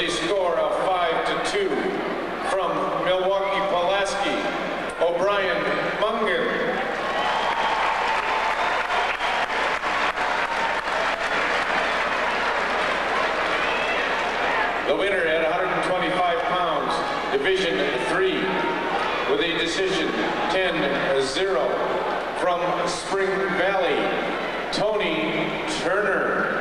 a score of 5-2 from Milwaukee Pulaski, O'Brien Mungen. The winner at 125 pounds, Division 3, with a decision 10-0 from Spring Valley, Tony Turner.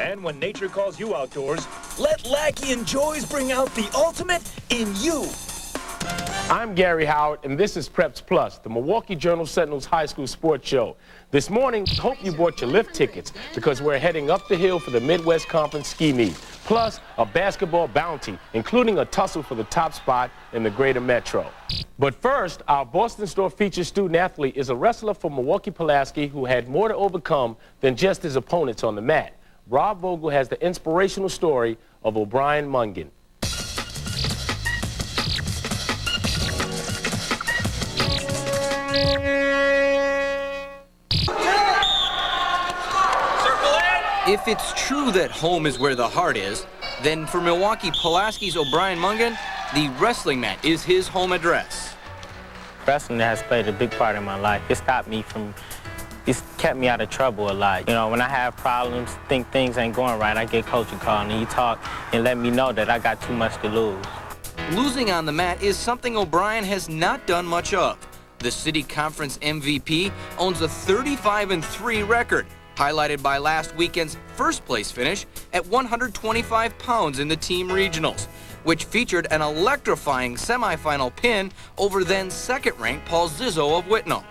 And when nature calls you outdoors, let Lackey and Joy's bring out the ultimate in you. I'm Gary Howard, and this is Preps Plus, the Milwaukee Journal-Sentinel's high school sports show. This morning, hope you bought your lift tickets because we're heading up the hill for the Midwest Conference ski meet, plus a basketball bounty, including a tussle for the top spot in the greater metro. But first, our Boston Store featured student athlete is a wrestler from Milwaukee Pulaski who had more to overcome than just his opponents on the mat. Rob Vogel has the inspirational story of O'Brien Mungen. If it's true that home is where the heart is, then for Milwaukee Pulaski's O'Brien Mungen, the wrestling mat is his home address. Wrestling has played a big part in my life. It's kept me out of trouble a lot. You know, when I have problems, think things ain't going right, I get Coach a call and he talk and let me know that I got too much to lose. Losing on the mat is something O'Brien has not done much of. The City Conference MVP owns a 35-3 record, highlighted by last weekend's first-place finish at 125 pounds in the team regionals, which featured an electrifying semifinal pin over then second-ranked Paul Zizzo of Whitnall.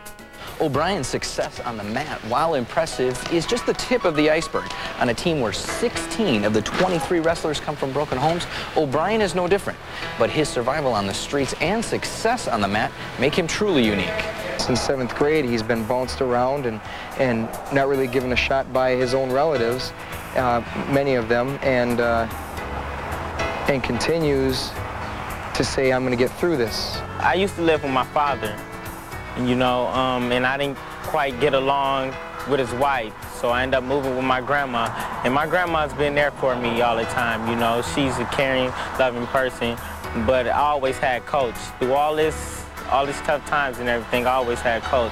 O'Brien's success on the mat, while impressive, is just the tip of the iceberg. On a team where 16 of the 23 wrestlers come from broken homes, O'Brien is no different. But his survival on the streets and success on the mat make him truly unique. Since 7th grade, he's been bounced around and not really given a shot by his own relatives, many of them, and continues to say, I'm going to get through this. I used to live with my father, you know, and I didn't quite get along with his wife, so I ended up moving with my grandma, and my grandma's been there for me all the time, you know. She's a caring, loving person, but I always had Coach. Through all these tough times and everything, I always had Coach.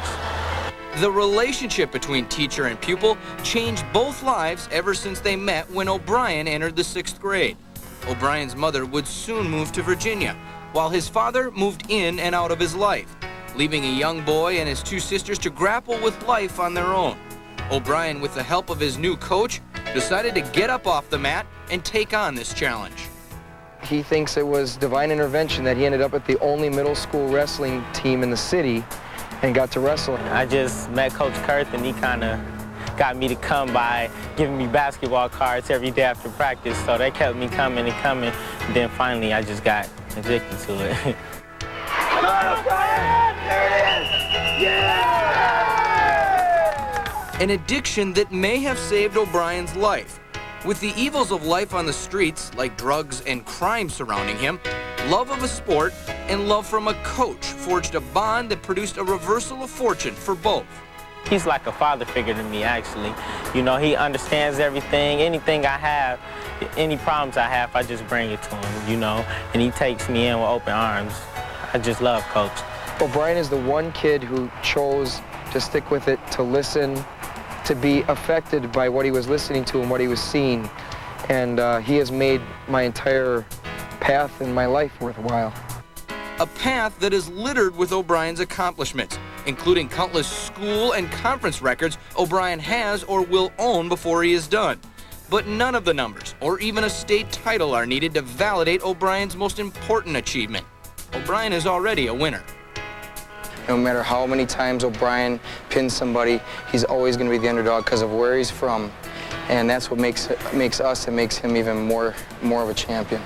The relationship between teacher and pupil changed both lives ever since they met when O'Brien entered the 6th grade. O'Brien's mother would soon move to Virginia, while his father moved in and out of his life, leaving a young boy and his 2 sisters to grapple with life on their own. O'Brien, with the help of his new coach, decided to get up off the mat and take on this challenge. He thinks it was divine intervention that he ended up at the only middle school wrestling team in the city and got to wrestle. I just met Coach Kurth, and he kind of got me to come by giving me basketball cards every day after practice, so they kept me coming and coming. And then finally, I just got addicted to it. An addiction that may have saved O'Brien's life. With the evils of life on the streets, like drugs and crime surrounding him, love of a sport and love from a coach forged a bond that produced a reversal of fortune for both. He's like a father figure to me, actually. You know, he understands everything. Anything I have, any problems I have, I just bring it to him, you know, and he takes me in with open arms. I just love Coach. O'Brien is the one kid who chose to stick with it, to listen, to be affected by what he was listening to and what he was seeing. And he has made my entire path in my life worthwhile. A path that is littered with O'Brien's accomplishments, including countless school and conference records O'Brien has or will own before he is done. But none of the numbers or even a state title are needed to validate O'Brien's most important achievement. O'Brien is already a winner. No matter how many times O'Brien pins somebody, he's always going to be the underdog because of where he's from. And that's what makes us and makes him even more of a champion.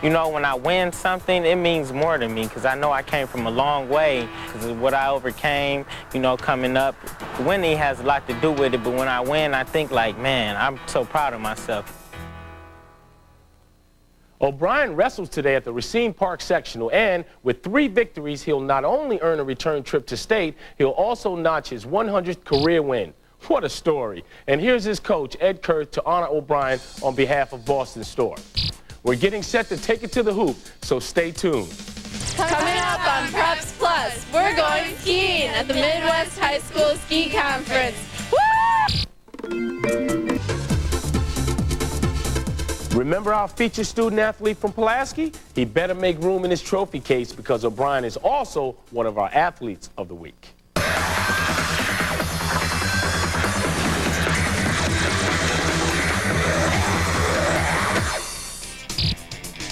You know, when I win something, it means more to me because I know I came from a long way because of what I overcame, you know, coming up. Winning has a lot to do with it, but when I win, I think like, man, I'm so proud of myself. O'Brien wrestles today at the Racine Park Sectional, and with 3 victories, he'll not only earn a return trip to state, he'll also notch his 100th career win. What a story. And here's his coach, Ed Kurth, to honor O'Brien on behalf of Boston Storm. We're getting set to take it to the hoop, so stay tuned. Coming up on Preps Plus, we're going skiing at the Midwest High School Ski Conference. Woo! Remember our featured student athlete from Pulaski? He better make room in his trophy case because O'Brien is also one of our athletes of the week.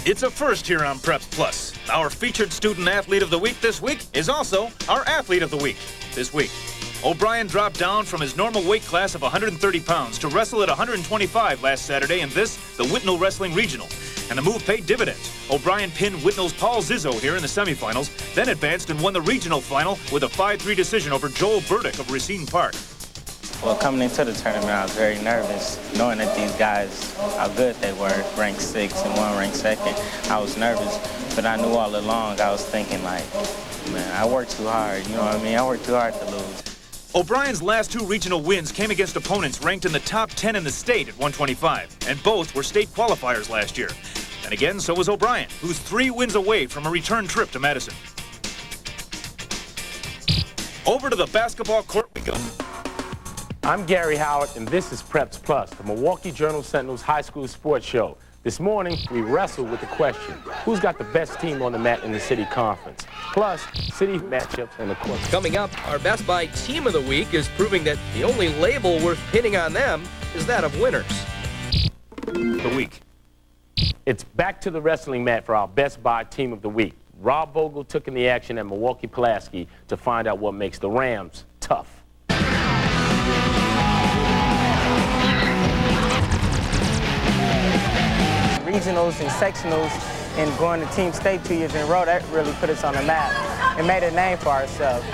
It's a first here on Preps Plus. Our featured student athlete of the week this week is also our athlete of the week this week. O'Brien dropped down from his normal weight class of 130 pounds to wrestle at 125 last Saturday in this, the Whitnall Wrestling Regional. And the move paid dividends. O'Brien pinned Whitnall's Paul Zizzo here in the semifinals, then advanced and won the regional final with a 5-3 decision over Joel Burdick of Racine Park. Well, coming into the tournament, I was very nervous, knowing that these guys, how good they were, ranked 6th and one ranked 2nd. I was nervous, but I knew all along, I was thinking like, man, I worked too hard, you know what I mean? I worked too hard to lose. O'Brien's last 2 regional wins came against opponents ranked in the top 10 in the state at 125, and both were state qualifiers last year. And again, so was O'Brien, who's 3 wins away from a return trip to Madison. Over to the basketball court we go. I'm Gary Howard, and this is Preps Plus, the Milwaukee Journal-Sentinel's high school sports show. This morning, we wrestled with the question, who's got the best team on the mat in the city conference? Plus, city matchups and the court. Coming up, our Best Buy Team of the Week is proving that the only label worth pinning on them is that of winners. The week. It's back to the wrestling mat for our Best Buy Team of the Week. Rob Vogel took in the action at Milwaukee Pulaski to find out what makes the Rams tough. Regionals and sectionals and going to team state 2 years in a row, that really put us on the map and made a name for ourselves.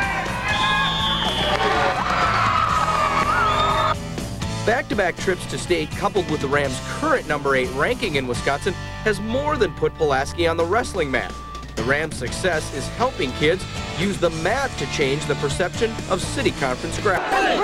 Back-to-back trips to state, coupled with the Rams' current #8 ranking in Wisconsin, has more than put Pulaski on the wrestling map. The Rams' success is helping kids use the mat to change the perception of city conference grappling.